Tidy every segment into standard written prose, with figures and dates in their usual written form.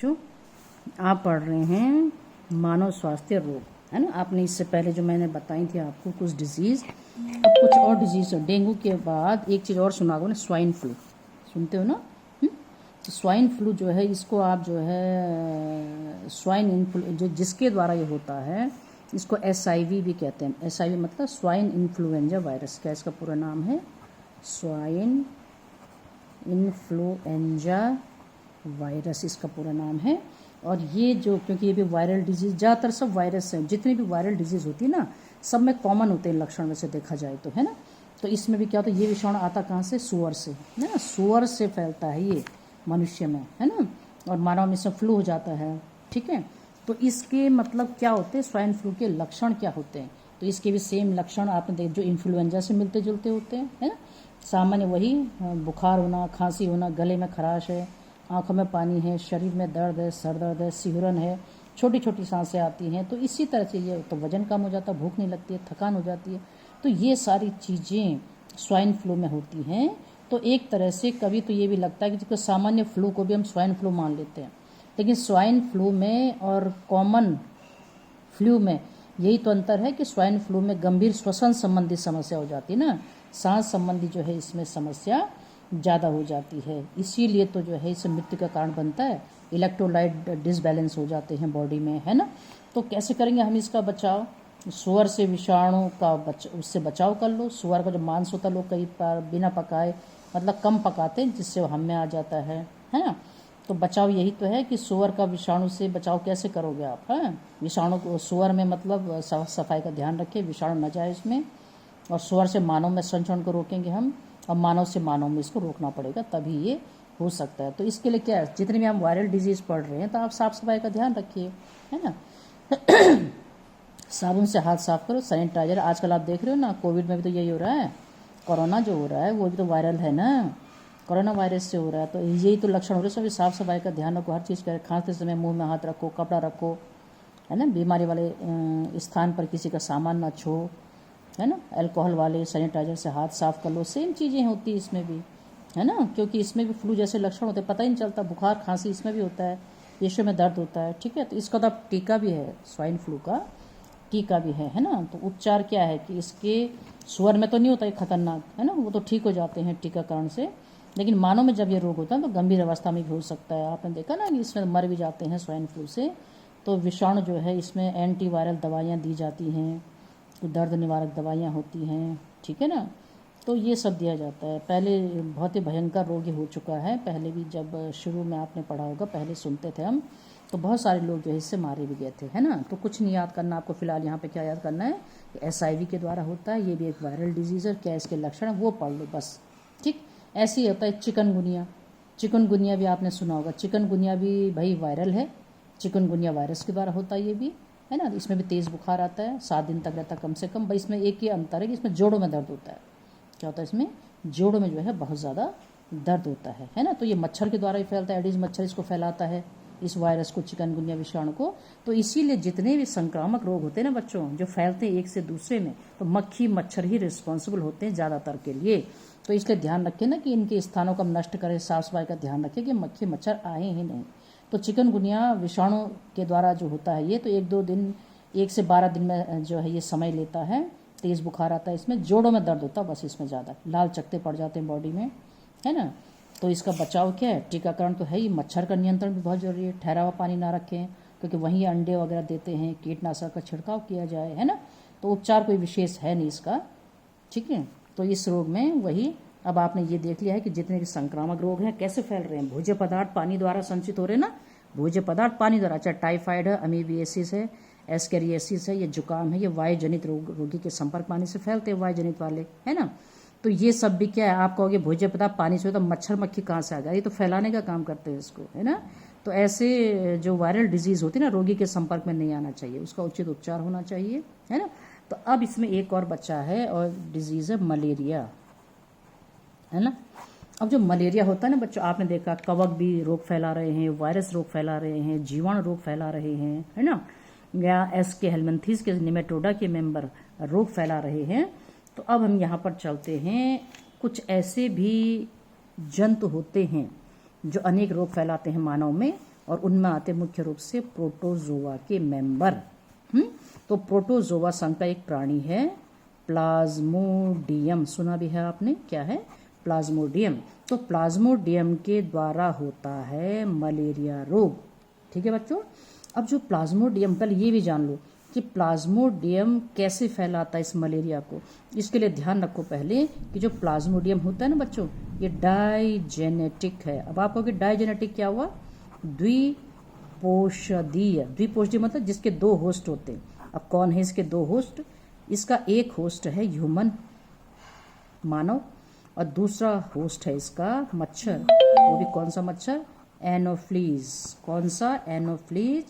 बच्चों, आप पढ़ रहे हैं मानव स्वास्थ्य रोग, है ना। आपने इससे पहले जो मैंने बताई थी आपको कुछ डिजीज़, अब कुछ और डिजीज़। डेंगू के बाद एक चीज़ और सुना होगा ना, स्वाइन फ्लू। सुनते हो ना? तो स्वाइन फ्लू जो है, इसको आप जो है स्वाइन इन्फ्लू जो जिसके द्वारा ये होता है, इसको SIV भी कहते हैं। SIV मतलब स्वाइन इन्फ्लुएंजा वायरस। क्या इसका पूरा नाम है? स्वाइन इन्फ्लुएंजा वायरस इसका पूरा नाम है। और ये जो, क्योंकि ये भी वायरल डिजीज़, ज़्यादातर सब वायरस हैं, जितनी भी वायरल डिजीज़ होती है ना, सब में कॉमन होते हैं लक्षण वैसे देखा जाए तो, है ना। तो इसमें भी क्या होता है, ये विषाणु आता कहाँ से? सूअर से, है ना। सूअर से फैलता है ये मनुष्य में, है ना, और मानव में से फ्लू हो जाता है, ठीक है। तो इसके मतलब क्या होते हैं, स्वाइन फ्लू के लक्षण क्या होते हैं? तो इसके भी सेम लक्षण आपने देख, जो इन्फ्लुएंजा से मिलते जुलते होते हैं, है ना। सामान्य वही बुखार होना, खांसी होना, गले में खराश है, आंखों में पानी है, शरीर में दर्द है, सर दर्द है, सिहरन है, छोटी छोटी सांसें आती हैं। तो इसी तरह से ये तो वजन कम हो जाता है, भूख नहीं लगती है, थकान हो जाती है। तो ये सारी चीज़ें स्वाइन फ्लू में होती हैं। तो एक तरह से कभी तो ये भी लगता है कि जिसको सामान्य फ्लू को भी हम स्वाइन फ्लू मान लेते हैं, लेकिन स्वाइन फ्लू में और कॉमन फ्लू में यही तो अंतर है कि स्वाइन फ्लू में गंभीर श्वसन संबंधी समस्या हो जाती है ना, सांस संबंधी जो है इसमें समस्या ज़्यादा हो जाती है। इसीलिए तो जो है इसे मृत्यु का कारण बनता है। इलेक्ट्रोलाइट डिसबैलेंस हो जाते हैं बॉडी में, है ना। तो कैसे करेंगे हम इसका बचाव? सूअर से विषाणु का उससे बचाव कर लो। सूअर का जो मांस होता है, लोग कई बार बिना पकाए, मतलब कम पकाते हैं, जिससे हम में आ जाता है ना। तो बचाव यही तो है कि सूअर का विषाणु से बचाव कैसे करोगे आप? हैं, विषाणु को सूअर में मतलब साफ सफाई का ध्यान रखें, विषाणु न जाए इसमें। और सूअर से मानव में संचरण को रोकेंगे हम, और मानव से मानव में इसको रोकना पड़ेगा, तभी ये हो सकता है। तो इसके लिए क्या है, जितने भी हम वायरल डिजीज़ पढ़ रहे हैं, तो आप साफ सफाई का ध्यान रखिए, है ना। साबुन से हाथ साफ करो, सैनिटाइजर। आजकल आप देख रहे हो ना, कोविड में भी तो यही हो रहा है। कोरोना जो हो रहा है वो भी तो वायरल है ना, कोरोना वायरस से हो रहा है। तो यही तो लक्षण हो रहे हैं। सभी साफ सफाई का ध्यान रखो, हर चीज़ करें। खांसते समय मुंह में हाथ रखो, कपड़ा रखो, है ना। बीमारी वाले स्थान पर किसी का सामान ना छो, है ना। अल्कोहल वाले सैनिटाइजर से हाथ साफ कर लो। सेम चीज़ें होती है इसमें भी, है ना, क्योंकि इसमें भी फ्लू जैसे लक्षण होते हैं, पता ही नहीं चलता। बुखार खांसी इसमें भी होता है, पेशियों में दर्द होता है, ठीक है। तो इसका तो अब टीका भी है, स्वाइन फ्लू का टीका भी है ना। तो उपचार क्या है कि इसके सूअर में तो नहीं होता है खतरनाक, है ना, वो तो ठीक हो जाते हैं टीकाकरण से। लेकिन मानव में जब ये रोग होता है तो गंभीर अवस्था में भी हो सकता है। आपने देखा ना कि इसमें मर भी जाते हैं स्वाइन फ्लू से। तो विषाणु जो है, इसमें एंटीवायरल दवाइयाँ दी जाती हैं, तो दर्द निवारक दवाइयाँ होती हैं, ठीक है ना। तो ये सब दिया जाता है। पहले बहुत ही भयंकर रोग ये हो चुका है, पहले भी जब शुरू में आपने पढ़ा होगा, पहले सुनते थे हम, तो बहुत सारे लोग जो है इससे मारे भी गए थे, है ना। तो कुछ नहीं याद करना आपको, फिलहाल यहाँ पे क्या याद करना है कि SIV के द्वारा होता है, ये भी एक वायरल डिजीज़ है। क्या इसके लक्षण है वो पढ़ लो बस, ठीक। ऐसे ही होता है चिकनगुनिया। चिकनगुनिया भी आपने सुना होगा। चिकनगुनिया भी भाई वायरल है, चिकनगुनिया वायरस के द्वारा होता है ये भी, है ना। इसमें भी तेज़ बुखार आता है, 7 दिन तक रहता है कम से कम। भाई इसमें एक ही अंतर है कि इसमें जोड़ों में दर्द होता है। क्या होता है इसमें? जोड़ों में जो है बहुत ज़्यादा दर्द होता है ना। तो ये मच्छर के द्वारा ही फैलता है, एडिस मच्छर इसको फैलाता है, इस वायरस को, चिकनगुनिया विषाणु को। तो इसीलिए जितने भी संक्रामक रोग होते हैं ना बच्चों, जो फैलते हैं एक से दूसरे में, तो मक्खी मच्छर ही रिस्पॉन्सिबल होते हैं ज़्यादातर के लिए। तो इसलिए ध्यान रखें ना कि इनके स्थानों को हम नष्ट करें, साफ सफाई का ध्यान रखें कि मक्खी मच्छर आए ही नहीं। तो चिकनगुनिया विषाणु के द्वारा जो होता है ये, तो 1-2 दिन, 1 से 12 दिन में जो है ये समय लेता है। तेज़ बुखार आता है, इसमें जोड़ों में दर्द होता है, बस इसमें ज़्यादा लाल चकत्ते पड़ जाते हैं बॉडी में, है ना। तो इसका बचाव क्या है? टीकाकरण तो है ही। मच्छर का नियंत्रण भी बहुत जरूरी है। ठहरा हुआ पानी ना रखें, क्योंकि वहीं अंडे वगैरह देते हैं। कीटनाशक का छिड़काव किया जाए, है ना। तो उपचार कोई विशेष है नहीं इसका, ठीक है। तो इस रोग में वही, अब आपने ये देख लिया है कि जितने भी संक्रामक रोग हैं कैसे फैल रहे हैं। भोज्य पदार्थ पानी द्वारा संचित हो रहे हैं ना, भोज्य पदार्थ पानी द्वारा, चाहे टाइफाइड है, अमीबियासिस है, एस्केरियासिस है, ये जुकाम है, ये वायुजनित रोगी के संपर्क पानी से फैलते हैं, वायुजनित वाले, है ना। तो ये सब भी क्या है, आप कहोगे भोज्य पदार्थ पानी से, तो मच्छर मक्खी कहाँ से आ गया? ये तो फैलाने का काम करते हैं इसको, है ना। तो ऐसे जो वायरल डिजीज़ होती है ना, रोगी के संपर्क में नहीं आना चाहिए, उसका उचित उपचार होना चाहिए, है ना। तो अब इसमें एक और बच्चा है, और डिजीज़ है मलेरिया, है ना। अब जो मलेरिया होता है ना बच्चों, आपने देखा कवक भी रोग फैला रहे हैं, वायरस रोग फैला रहे हैं, जीवाणु रोग फैला रहे हैं, है ना, या एस्के हेलमिंथीस के निमेटोडा के मेंबर रोग फैला रहे हैं। तो अब हम यहाँ पर चलते हैं, कुछ ऐसे भी जंतु होते हैं जो अनेक रोग फैलाते हैं मानव में, और उनमें आते मुख्य रूप से प्रोटोजोआ के मेंबर। तो प्रोटोजोआ संघ का एक प्राणी है प्लाज्मोडियम, सुना भी है आपने, क्या है प्लाज्मोडियम। तो प्लाज्मोडियम के द्वारा होता है मलेरिया रोग। ठीक है बच्चों। अब जो प्लाज्मोडियम, पहले ये भी जान लो कि प्लाज्मोडियम कैसे फैलाता है इस मलेरिया को। इसके लिए ध्यान रखो पहले कि जो प्लाज्मोडियम होता है ना बच्चों, ये डाइजेनेटिक है। अब आप कहोगे डाइजेनेटिक क्या हुआ? द्विपोषदीय। द्विपोषदीय मतलब जिसके दो होस्ट होते हैं। अब कौन है इसके दो होस्ट? इसका एक होस्ट है ह्यूमन, मानव, और दूसरा होस्ट है इसका मच्छर। वो भी कौन सा मच्छर? एनोफ्लीज। कौन सा? Anopheles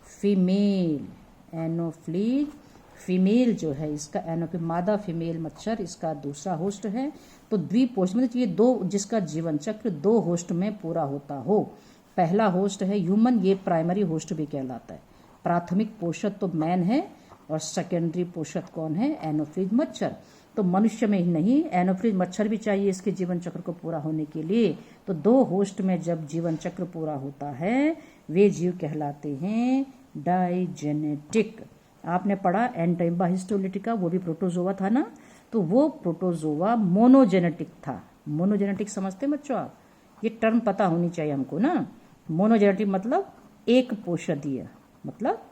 female. एनोफ्लीज फीमेल जो है इसका, एनोफ्लीज मादा फीमेल मच्छर इसका दूसरा होस्ट है। तो द्विपोष मतलब ये दो, जिसका जीवन चक्र दो होस्ट में पूरा होता हो। पहला होस्ट है ह्यूमन, ये प्राइमरी होस्ट भी कहलाता है। प्राथमिक पोषक तो मैन है और सेकेंडरी पोषक कौन है? एनोफ्लीज मच्छर। तो मनुष्य में ही नहीं, एनोफ्लीज मच्छर भी चाहिए इसके जीवन चक्र को पूरा होने के लिए। तो दो होस्ट में जब जीवन चक्र पूरा होता है वे जीव कहलाते हैं डाइजेनेटिक। आपने पढ़ा एंटाइम्बा हिस्टोलिटिका, वो भी प्रोटोजोआ था ना। तो वो प्रोटोजोआ मोनोजेनेटिक था। मोनोजेनेटिक समझते हैं बच्चों आप? ये टर्म पता होनी चाहिए हमको ना। मोनोजेनेटिक मतलब एक पोषदीय, मतलब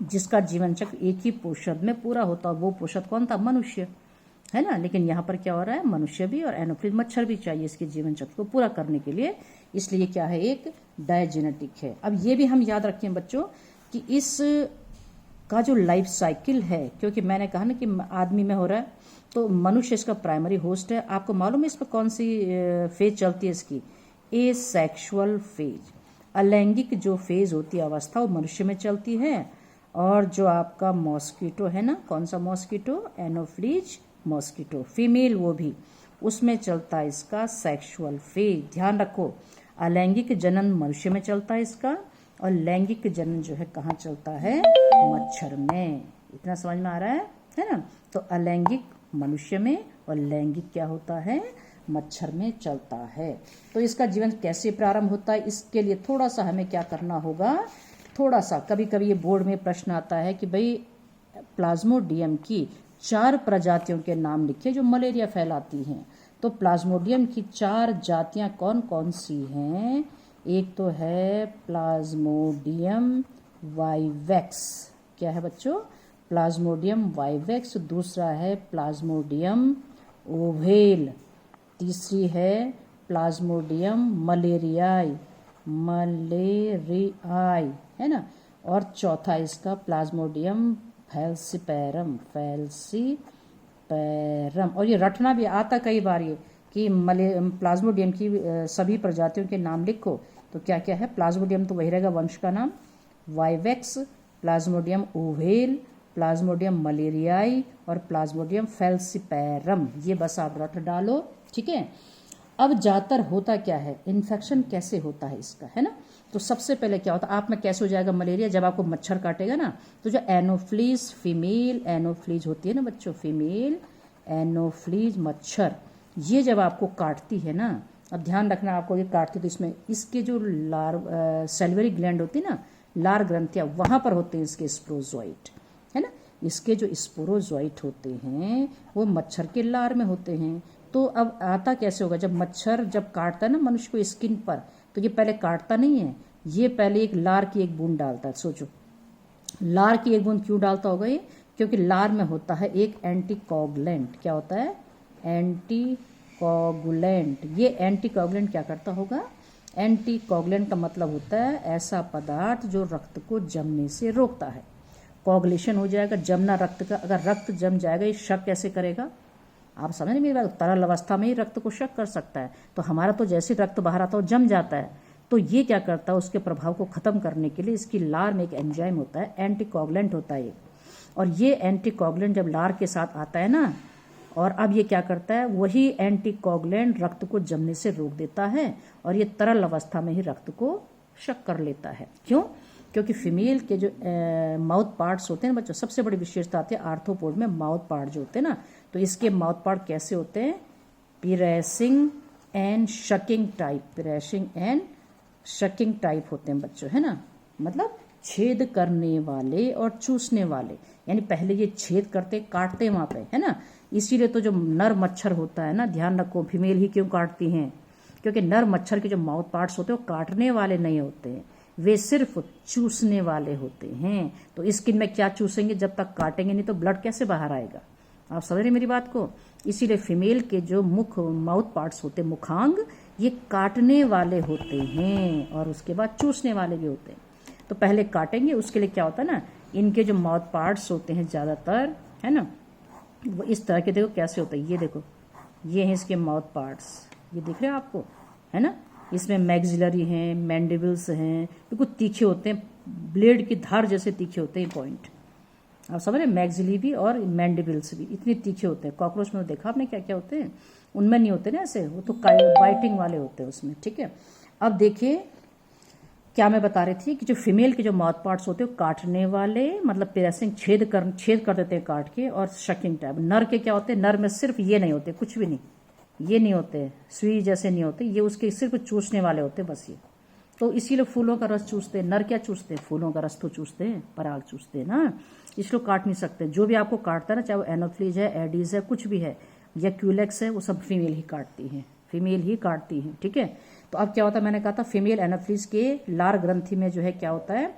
जिसका जीवन चक्र एक ही पोषद में पूरा होता। वो पोषद कौन था? मनुष्य, है ना। लेकिन यहाँ पर क्या हो रहा है? मनुष्य भी और एनोफ्लीज मच्छर भी चाहिए इसके जीवन चक्र को पूरा करने के लिए, इसलिए क्या है? एक डायजेनेटिक है। अब ये भी हम याद रखें बच्चों कि इस का जो लाइफ साइकिल है, क्योंकि मैंने कहा ना कि आदमी में हो रहा है, तो मनुष्य इसका प्राइमरी होस्ट है। आपको मालूम है इस पर कौन सी फेज चलती है इसकी? Asexual phase. अलैंगिक जो फेज होती है अवस्था, वो मनुष्य में चलती है। और जो आपका मॉस्किटो है ना, कौन सा मॉस्किटो? एनोफ्लीज मॉस्किटो फीमेल, वो भी उसमें चलता है इसका सेक्सुअल फेज। ध्यान रखो, अलैंगिक जनन मनुष्य में चलता है इसका, और लैंगिक जनन जो है कहाँ चलता है? मच्छर में। इतना समझ में आ रहा है ना। तो अलैंगिक मनुष्य में और लैंगिक क्या होता है? मच्छर में चलता है। तो इसका जीवन कैसे प्रारंभ होता है, इसके लिए थोड़ा सा हमें क्या करना होगा, थोड़ा सा, कभी कभी ये बोर्ड में प्रश्न आता है कि भाई प्लाज्मोडियम की 4 प्रजातियों के नाम लिखिए जो मलेरिया फैलाती हैं। तो प्लाज्मोडियम की 4 जातियां कौन कौन सी हैं? एक तो है प्लाज्मोडियम वाइवेक्स। क्या है बच्चों? Plasmodium vivax. दूसरा है प्लाज्मोडियम ओवेल। तीसरी है प्लाज्मोडियम मलेरियाई, मलेरियाई, है ना। और चौथा इसका प्लाज्मोडियम फैल्सीपैरम, फैल्सीपैरम। और ये रटना भी आता कई बार ये कि प्लाज्मोडियम की सभी प्रजातियों के नाम लिखो। तो क्या क्या है? प्लाज्मोडियम तो वही रहेगा वंश का नाम, वाइवेक्स, प्लाज्मोडियम ओवेल, प्लाज्मोडियम मलेरियाई और प्लाज्मोडियम फैल्सीपैरम। ये बस आप रट डालो, ठीक है। अब ज्यादातर होता क्या है, इन्फेक्शन कैसे होता है इसका, है ना। तो सबसे पहले क्या होता है, आप में कैसे हो जाएगा मलेरिया? जब आपको मच्छर काटेगा ना, तो जो एनोफ्लीज फीमेल एनोफ्लीज होती है ना बच्चों, फीमेल एनोफ्लीज मच्छर, ये जब आपको काटती है ना, अब ध्यान रखना आपको, ये काटती तो इसमें इसके जो सैलिवरी ग्लैंड होती है ना, लार ग्रंथियां, वहां पर होते हैं इसके स्पोरोजोइट, है ना। इसके जो स्पोरोजोइट होते हैं वो मच्छर के लार में होते हैं। तो अब आता कैसे होगा, जब मच्छर जब काटता है ना मनुष्य को स्किन पर, तो ये पहले काटता नहीं है, ये पहले एक लार की एक बूंद डालता है। सोचो लार की एक बूंद क्यों डालता होगा ये? क्योंकि लार में होता है एक एंटीकोगुलेंट। क्या होता है? एंटीकोगुलेंट। ये एंटीकोगुलेंट क्या करता होगा? एंटीकोगुलेंट का मतलब होता है ऐसा पदार्थ जो रक्त को जमने से रोकता है। कोगुलेशन हो जाएगा, जमना रक्त का। अगर रक्त जम जाएगा, ये शक कैसे करेगा? आप समझ नहीं मेरी बात? तरल अवस्था में ही रक्त को शक कर सकता है। तो हमारा तो जैसे रक्त बाहर आता है जम जाता है। तो ये क्या करता है, उसके प्रभाव को खत्म करने के लिए इसकी लार में एक एंजाइम होता है, एंटीकोगुलेंट होता है। और ये एंटीकोगुलेंट जब लार के साथ आता है ना, और अब ये क्या करता है, वही एंटीकोगुलेंट रक्त को जमने से रोक देता है, और ये तरल अवस्था में ही रक्त को शक कर लेता है। क्यों? क्योंकि फीमेल के जो माउथ पार्ट्स होते हैं ना बच्चों, सबसे बड़ी विशेषता आती है आर्थ्रोपोड में माउथ पार्ट जो होते हैं ना, तो इसके माउथ पार्ट कैसे होते हैं? पिरेसिंग एंड शकिंग टाइप, पिरेसिंग एंड शकिंग टाइप होते हैं बच्चों, है ना, मतलब छेद करने वाले और चूसने वाले, यानी पहले ये छेद करते काटते वहां पे, है ना। इसीलिए तो जो नर मच्छर होता है ना, ध्यान रखो फीमेल ही क्यों काटती हैं, क्योंकि नर मच्छर के जो माउथ पार्ट्स होते हैं वो काटने वाले नहीं होते हैं, वे सिर्फ चूसने वाले होते हैं। तो स्किन में क्या चूसेंगे, जब तक काटेंगे नहीं तो ब्लड कैसे बाहर आएगा, आप समझ रहे मेरी बात को। इसीलिए फीमेल के जो मुख माउथ पार्ट्स होते हैं, मुखांग, ये काटने वाले होते हैं और उसके बाद चूसने वाले भी होते हैं। तो पहले काटेंगे, उसके लिए क्या होता है ना, इनके जो माउथ पार्ट्स होते हैं ज़्यादातर, है ना, वो इस तरह के, देखो कैसे होते हैं, ये देखो, ये हैं इसके माउथ पार्ट्स, ये दिख रहे हैं आपको, है ना। इसमें मैक्सिलरी हैं, मैंडिबल्स हैं, बिल्कुल तीखे होते हैं, ब्लेड की धार जैसे तीखे होते हैं पॉइंट, आप समझ रहे, मैक्सिली भी और मैंडिबल्स भी इतने तीखे होते हैं। कॉकरोच में देखा आपने क्या क्या होते हैं, उनमें नहीं होते ना ऐसे, वो तो बाइटिंग वाले होते हैं उसमें, ठीक है। अब देखिए क्या मैं बता रही थी कि जो फीमेल के जो माउथ पार्ट्स होते हैं काटने वाले, मतलब पियर्सिंग, छेद कर देते हैं काट के, और शकिंग टाइप। नर के क्या होते हैं, नर में सिर्फ ये नहीं होते, कुछ भी नहीं, ये नहीं होते, सुई जैसे नहीं होते, ये उसके सिर्फ चूसने वाले होते हैं बस ये। तो इसीलिए फूलों का रस चूसते हैं। नर क्या चूसते हैं, फूलों का रस तो चूसते हैं, पराग चूसते हैं ना, इसलिए काट नहीं सकते। जो भी आपको काटता है ना, चाहे वो एनोफ्लीज है, एडीज है, कुछ भी है, या क्यूलेक्स है, वो सब फीमेल ही काटती हैं, फीमेल ही काटती हैं, ठीक है। तो अब क्या होता है, मैंने कहा था फीमेल एनोफ्लीज के लार ग्रंथि में जो है क्या होता है,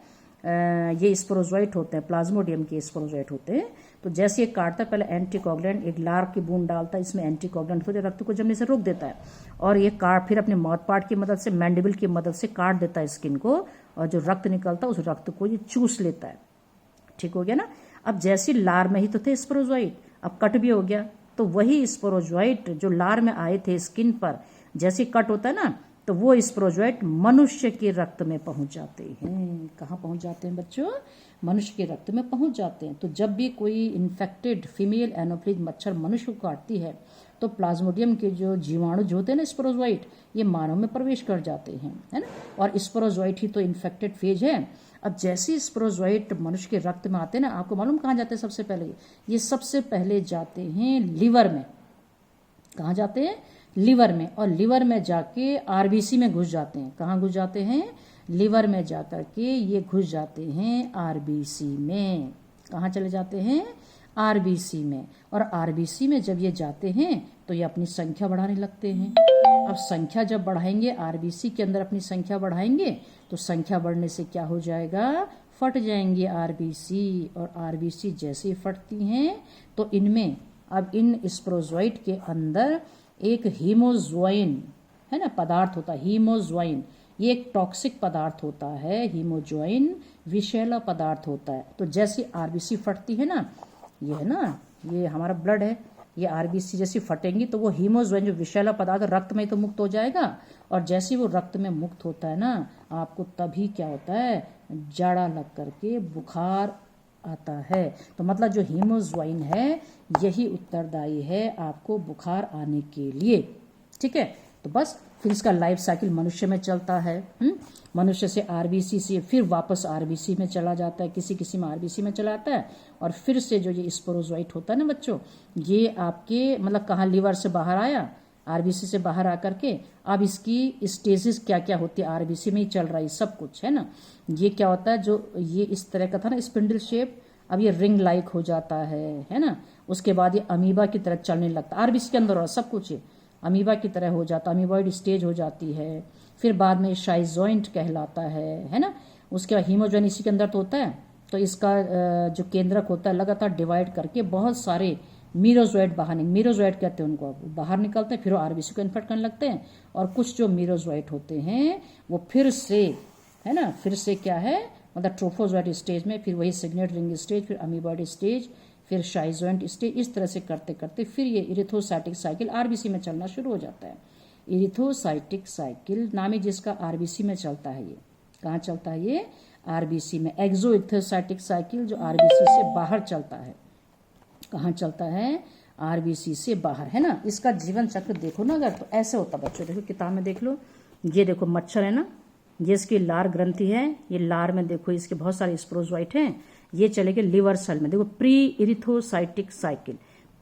ये स्पोरोजोइट होते हैं, प्लाज्मोडियम के स्पोरोजोइट होते हैं। तो जैसे ये काटता है, पहले एंटीकोगुलेंट, एक लार की बूंद डालता है, इसमें एंटीकोगुलेंट होते रक्त को जमने से रोक देता है, और ये काट फिर अपने माउथ पार्ट की मदद से, मैंडिबल की मदद से काट देता है स्किन को, और जो रक्त निकलता है उस रक्त को ये चूस लेता है, ठीक हो गया ना। अब जैसे लार में ही तो थे स्पोरोजोइट, अब कट भी हो गया, तो वही स्पोरोजोइट जो लार में आए थे स्किन पर, जैसे कट होता है ना, तो वो स्पोरोजोइट मनुष्य के रक्त में पहुंच जाते हैं। कहाँ पहुंच जाते हैं बच्चों, मनुष्य के रक्त में पहुंच जाते हैं। तो जब भी कोई इन्फेक्टेड फीमेल एनोफ्लीज मच्छर मनुष्य को काटती है, तो प्लाज्मोडियम के जो जीवाणु जो होते हैं ना स्पोरोजोइट, ये मानव में प्रवेश कर जाते हैं, है ना। और स्पोरोजोइट ही तो इन्फेक्टेड फेज है। अब जैसे स्पोरोजोइट मनुष्य के रक्त में आते हैं ना, आपको मालूम कहाँ जाते हैं सबसे पहले, ये सबसे पहले जाते हैं लिवर में। कहाँ जाते हैं, लिवर में, और लिवर में जाके आरबीसी में घुस जाते हैं। कहाँ घुस जाते हैं, लिवर में जाकर के ये घुस जाते हैं आरबीसी में। कहाँ चले जाते हैं, आरबीसी में। और आरबीसी में जब ये जाते हैं तो ये अपनी संख्या बढ़ाने लगते हैं। अब संख्या जब बढ़ाएंगे, आरबीसी के अंदर अपनी संख्या बढ़ाएंगे, तो संख्या बढ़ने से क्या हो जाएगा, फट जाएंगे आरबीसी। और आरबीसी जैसे ही फटती हैं तो इनमें, अब इन स्पोरोजोइट के अंदर एक हीमोजोइन, है ना, पदार्थ होता है, हीमोजोइन, ये एक टॉक्सिक पदार्थ होता है। हीमोजोइन विषैला पदार्थ होता है। तो जैसे आरबीसी फटती है ना, ये है ना, ये हमारा ब्लड है, ये आरबीसी जैसी फटेंगी तो वो हीमोजोइन जो विषैला पदार्थ रक्त में तो मुक्त हो जाएगा, और जैसे वो रक्त में मुक्त होता है ना, आपको तभी क्या होता है, जाड़ा लग करके बुखार आता है। तो मतलब जो हीमोजोइन है यही उत्तरदायी है आपको बुखार आने के लिए, ठीक है। तो बस फिर इसका लाइफ साइकिल मनुष्य में चलता है, मनुष्य से आरबीसी से फिर वापस आरबीसी में चला जाता है, किसी किसी में आरबीसी में चला आता है, और फिर से जो ये स्पोरोजोइट होता है ना बच्चों, ये आपके मतलब कहाँ, लिवर से बाहर आया, आरबीसी से बाहर आकर के, अब इसकी स्टेजेस क्या क्या होती है, आरबीसी में ही चल रहा है सब कुछ, है ना। ये क्या होता है, जो ये इस तरह का था ना स्पिंडल शेप, अब ये रिंग लाइक हो जाता है ना। उसके बाद ये अमीबा की तरह चलने लगता है, आरबीसी के अंदर और सब कुछ ये अमीबा की तरह हो जाता है, अमीबॉइड स्टेज हो जाती है। फिर बाद में शाइजोइंट कहलाता है ना। उसके बाद हीमोजोइन इसी के अंदर तो होता है, तो इसका जो केंद्रक होता है लगातार डिवाइड करके बहुत सारे मीरोजोइड बाहर, मीरोजोइड कहते हैं उनको, बाहर निकलते हैं, फिर वो आरबीसी को इन्फेक्ट करने लगते हैं। और कुछ जो मीरोजोइड होते हैं वो फिर से, है ना, फिर से क्या है, मतलब ट्रोफोजोइड स्टेज में, फिर वही सिग्नेट रिंग स्टेज, फिर अमीबॉइड स्टेज, फिर शाइजोइंट स्टेज, इस तरह से करते करते फिर ये इरिथोसाइटिक साइकिल आरबीसी में चलना शुरू हो जाता है। इरिथोसाइटिक साइकिल नाम है जिसका, आरबीसी में चलता है। ये कहाँ चलता है, ये आरबीसी में। एक्सो इरिथोसाइटिक साइकिल जो आरबीसी से बाहर चलता है, कहाँ चलता है, आरबीसी से बाहर, है ना। इसका जीवन चक्र देखो ना अगर, तो ऐसे होता बच्चों, देखो किताब में देख लो, ये देखो मच्छर है ना, ये इसकी लार ग्रंथि है, ये लार में देखो इसके बहुत सारे स्पोरोजोइट हैं, ये चलेंगे लिवर सेल में। देखो प्री इरिथोसाइटिक साइकिल,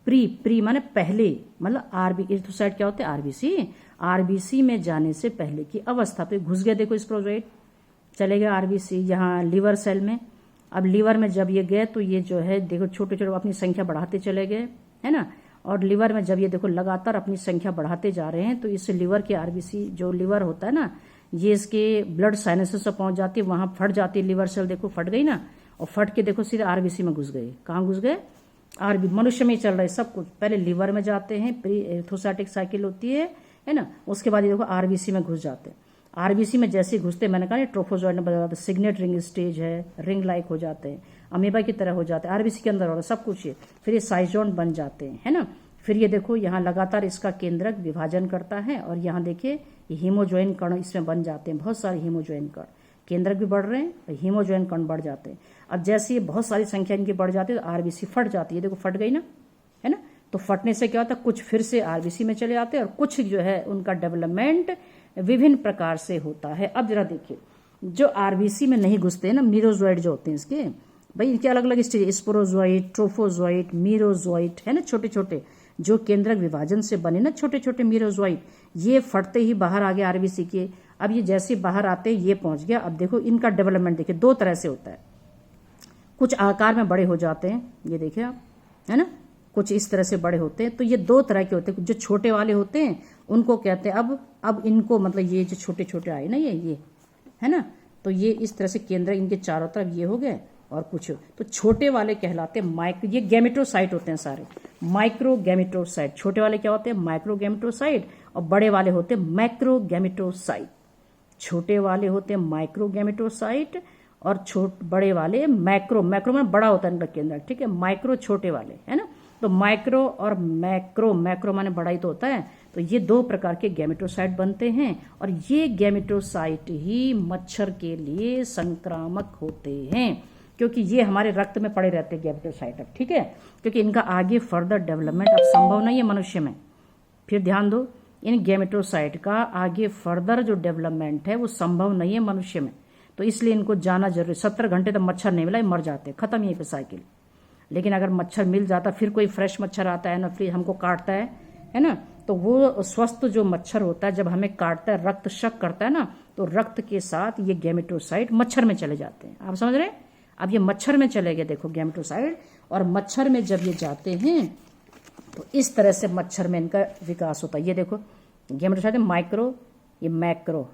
प्री माने पहले, मतलब आरबी, इरिथोसाइट क्या होते हैं, आरबीसी, आरबीसी में जाने से पहले की अवस्था पे घुस गए। देखो स्पोरोजोइट चले गए आरबीसी यहाँ लीवर सेल में। अब लीवर में जब ये गए तो ये जो है देखो छोटे छोटे अपनी संख्या बढ़ाते चले गए, है ना। और लीवर में जब ये देखो लगातार अपनी संख्या बढ़ाते जा रहे हैं तो इससे लीवर के आरबीसी जो लीवर होता है ना, ये इसके ब्लड साइनसेस से पहुंच जाती है, वहां फट जाती है लीवर सेल, देखो फट गई ना, और फट के देखो सीधे आरबीसी में घुस गए। कहाँ घुस गए? आरबी मनुष्य में ही चल रहा है सब कुछ। पहले लीवर में जाते हैं, प्री एरिथ्रोसाइटिक साइकिल होती है ना, उसके बाद ये देखो आरबीसी में घुस जाते हैं। आरबीसी में जैसे घुसते, मैंने कहा ट्रोफोजोइड में बदल जाते, सिग्नेट रिंग स्टेज है, रिंग लाइक हो जाते हैं, अमीबा की तरह हो जाते हैं, आरबीसी के अंदर हो रहा है सब कुछ ये। फिर ये साइजोन बन जाते हैं, है ना। फिर ये देखो यहाँ लगातार इसका केंद्रक विभाजन करता है और यहाँ देखिए ये हीमोजोइन कण इसमें बन जाते हैं, बहुत सारे हीमोजोइन कण, केंद्रक भी बढ़ रहे हैं और हीमोजोइन कण बढ़ जाते हैं। अब जैसे ये बहुत सारी संख्या इनकी बढ़ जाती है तो आरबीसी फट जाती है, देखो फट गई ना, है ना। तो फटने से क्या होता है, कुछ फिर से आरबीसी में चले आते हैं और कुछ जो है उनका डेवलपमेंट विभिन्न प्रकार से होता है। अब जरा देखिए जो आरबीसी में नहीं घुसते हैं ना, मीरोजोइड जो होते हैं इसके, भाई इनके अलग अलग स्टेज, स्पोरोजोइड, ट्रोफोजोइड, मीरोजोइड, है ना, छोटे छोटे जो केंद्रक विभाजन से बने ना छोटे छोटे मीरोजोइड, ये फटते ही बाहर आ गए आरबीसी के। अब ये जैसे बाहर आते हैं ये पहुंच गया। अब देखो इनका डेवलपमेंट देखिए दो तरह से होता है, कुछ आकार में बड़े हो जाते हैं, ये देखिए आप, है ना, कुछ इस तरह से बड़े होते हैं। तो ये दो तरह के होते हैं, जो छोटे वाले होते हैं उनको कहते हैं अब इनको मतलब ये जो छोटे छोटे आए ना ये है ना, तो ये इस तरह से केंद्र इनके चारों तरफ ये हो गए और कुछ तो छोटे वाले कहलाते हैं माइक्रो, ये गैमेटोसाइट होते हैं सारे, माइक्रो गैमेटोसाइट। छोटे वाले क्या होते हैं? माइक्रो गैमेटोसाइट, और बड़े वाले होते हैं मैक्रो गैमेटोसाइट। छोटे वाले होते हैं माइक्रो गैमेटोसाइट और बड़े वाले मैक्रो, मैक्रो में बड़ा होता है इनका केंद्र, ठीक है, माइक्रो छोटे वाले, है ना। तो माइक्रो और मैक्रो, मैक्रो माने बड़ा ही तो होता है। तो ये दो प्रकार के गैमेटोसाइट बनते हैं और ये गैमेटोसाइट ही मच्छर के लिए संक्रामक होते हैं, क्योंकि ये हमारे रक्त में पड़े रहते हैं गैमेटोसाइट, अब ठीक है, क्योंकि इनका आगे फर्दर डेवलपमेंट अब संभव नहीं है मनुष्य में। फिर ध्यान दो, इन गैमेटोसाइट का आगे फर्दर जो डेवलपमेंट है वो संभव नहीं है मनुष्य में, तो इसलिए इनको जाना जरूरी। 17 घंटे तक मच्छर नहीं मिला, मर जाते, खत्म यहीं पे साइकिल। लेकिन अगर मच्छर मिल जाता, फिर कोई फ्रेश मच्छर आता है ना, फिर हमको काटता है ना, तो वो स्वस्थ जो मच्छर होता है जब हमें काटता है, रक्त शक करता है ना, तो रक्त के साथ ये गैमेटोसाइट मच्छर में चले जाते हैं। आप समझ रहे हैं? अब ये मच्छर में चले गए, देखो गैमेटोसाइट, और मच्छर में जब ये जाते हैं तो इस तरह से मच्छर में इनका विकास होता है। ये देखो गैमेटोसाइट माइक्रो, ये मैक्रो,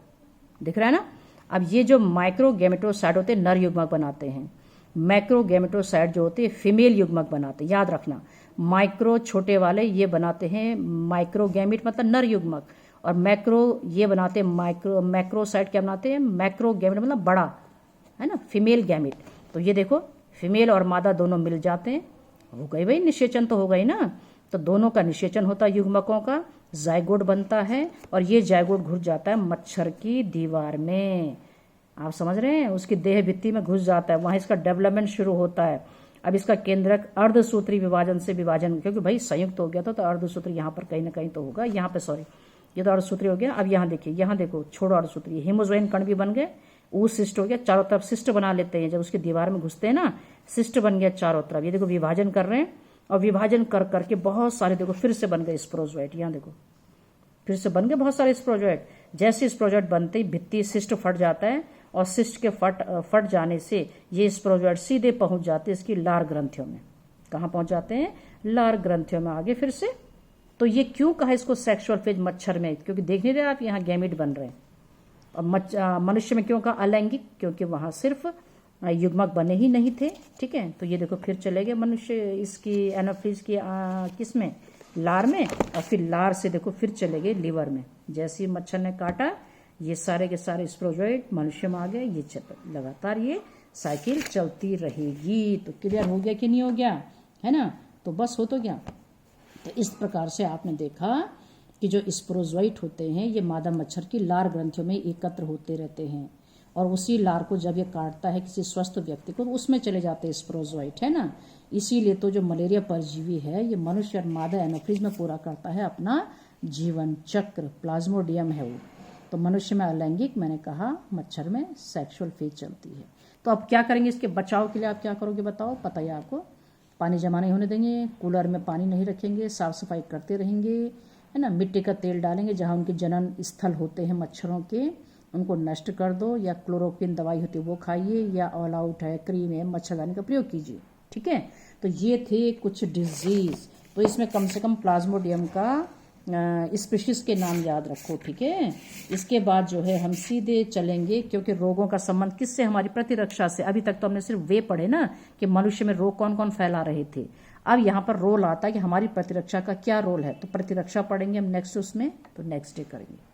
दिख रहा है ना। अब ये जो माइक्रो गैमेटोसाइट होते हैं नर युग्मक बनाते हैं, मैक्रो गैमेटोसाइट जो होते हैं फीमेल युग्मक बनाते हैं। याद रखना, माइक्रो छोटे वाले ये बनाते हैं माइक्रो गैमेट मतलब नर युग्मक, और मैक्रो ये बनाते हैं मैक्रोसाइट क्या बनाते हैं? मैक्रो गैमेट मतलब बड़ा, है ना, फीमेल गैमेट। तो ये देखो फीमेल और मादा दोनों मिल जाते हैं, हो गई भाई निषेचन, तो हो गई ना। तो दोनों का निषेचन होता है युग्मकों का, जायगोट बनता है और ये जायगोट घुस जाता है मच्छर की दीवार में। आप समझ रहे हैं? उसकी देह भित्ति में घुस जाता है, वहां इसका डेवलपमेंट शुरू होता है। अब इसका केंद्रक अर्धसूत्री विभाजन से विभाजन, क्योंकि भाई संयुक्त हो गया था तो अर्धसूत्री यहाँ पर कहीं ना कहीं तो होगा, यहाँ पे सॉरी ये तो अर्धसूत्री हो गया। अब यहाँ देखिए, यहाँ देखो छोड़ो अर्धसूत्री, हीमोजोइन कण भी बन गए, वो सिस्ट हो गया, चारों तरफ सिस्ट बना लेते हैं जब उसकी दीवार में घुसते हैं ना, सिस्ट बन गया चारों तरफ। ये देखो विभाजन कर रहे हैं और विभाजन कर करके बहुत सारे देखो फिर से बन गए स्पोरोजोइट। यहाँ देखो फिर से बन गए बहुत सारे स्पोरोजोइट। जैसे स्पोरोजोइट बनते ही भित्ति सिस्ट फट जाता है और सिस्ट के फट जाने से ये स्पोरोजोइट सीधे पहुंच जाते हैं इसकी लार ग्रंथियों में। कहाँ पहुंच जाते हैं? लार ग्रंथियों में आगे फिर से। तो ये क्यों कहा इसको सेक्सुअल फेज मच्छर में? क्योंकि देख नहीं रहे आप यहाँ गैमेट बन रहे हैं। और मनुष्य में क्यों कहा अलैंगिक? क्योंकि वहां सिर्फ युग्मक बने ही नहीं थे, ठीक है। तो ये देखो फिर चले गए मनुष्य इसकी एनाफिज की किस में? लार में, और फिर लार से देखो फिर चले गए लीवर में। जैसे मच्छर ने काटा ये सारे के सारे स्पोरोजोइट मनुष्य में आ गए, ये लगातार ये साइकिल चलती रहेगी। तो क्लियर हो गया कि नहीं हो गया, है ना? तो बस हो तो गया। तो इस प्रकार से आपने देखा कि जो स्पोरोजोइट होते हैं ये मादा मच्छर की लार ग्रंथियों में एकत्र होते रहते हैं, और उसी लार को जब ये काटता है किसी स्वस्थ व्यक्ति को तो उसमें चले जाते हैं स्पोरोजोइट, है ना। इसीलिए तो जो मलेरिया परजीवी है ये मनुष्य और मादा एनाफिज में पूरा करता है अपना जीवन चक्र, प्लाज्मोडियम है वो। तो मनुष्य में अलैंगिक, मैंने कहा, मच्छर में सेक्सुअल फेज चलती है। तो अब क्या करेंगे इसके बचाव के लिए? आप क्या करोगे बताओ? पता है आपको, पानी जमा नहीं होने देंगे, कूलर में पानी नहीं रखेंगे, साफ सफाई करते रहेंगे, है ना। मिट्टी का तेल डालेंगे जहाँ उनके जनन स्थल होते हैं मच्छरों के, उनको नष्ट कर दो, या क्लोरोक्विन दवाई होती है वो खाइए, या ऑल आउट है, क्रीम है, मच्छरदानी का प्रयोग कीजिए। ठीक है, तो ये थे कुछ डिजीज। तो इसमें कम से कम प्लाज्मोडियम का स्पीशीज के नाम याद रखो। ठीक है, इसके बाद जो है हम सीधे चलेंगे, क्योंकि रोगों का संबंध किससे, हमारी प्रतिरक्षा से। अभी तक तो हमने सिर्फ वे पढ़े ना कि मनुष्य में रोग कौन कौन फैला रहे थे। अब यहाँ पर रोल आता है कि हमारी प्रतिरक्षा का क्या रोल है, तो प्रतिरक्षा पढ़ेंगे हम नेक्स्ट उसमें, तो नेक्स्ट डे करेंगे।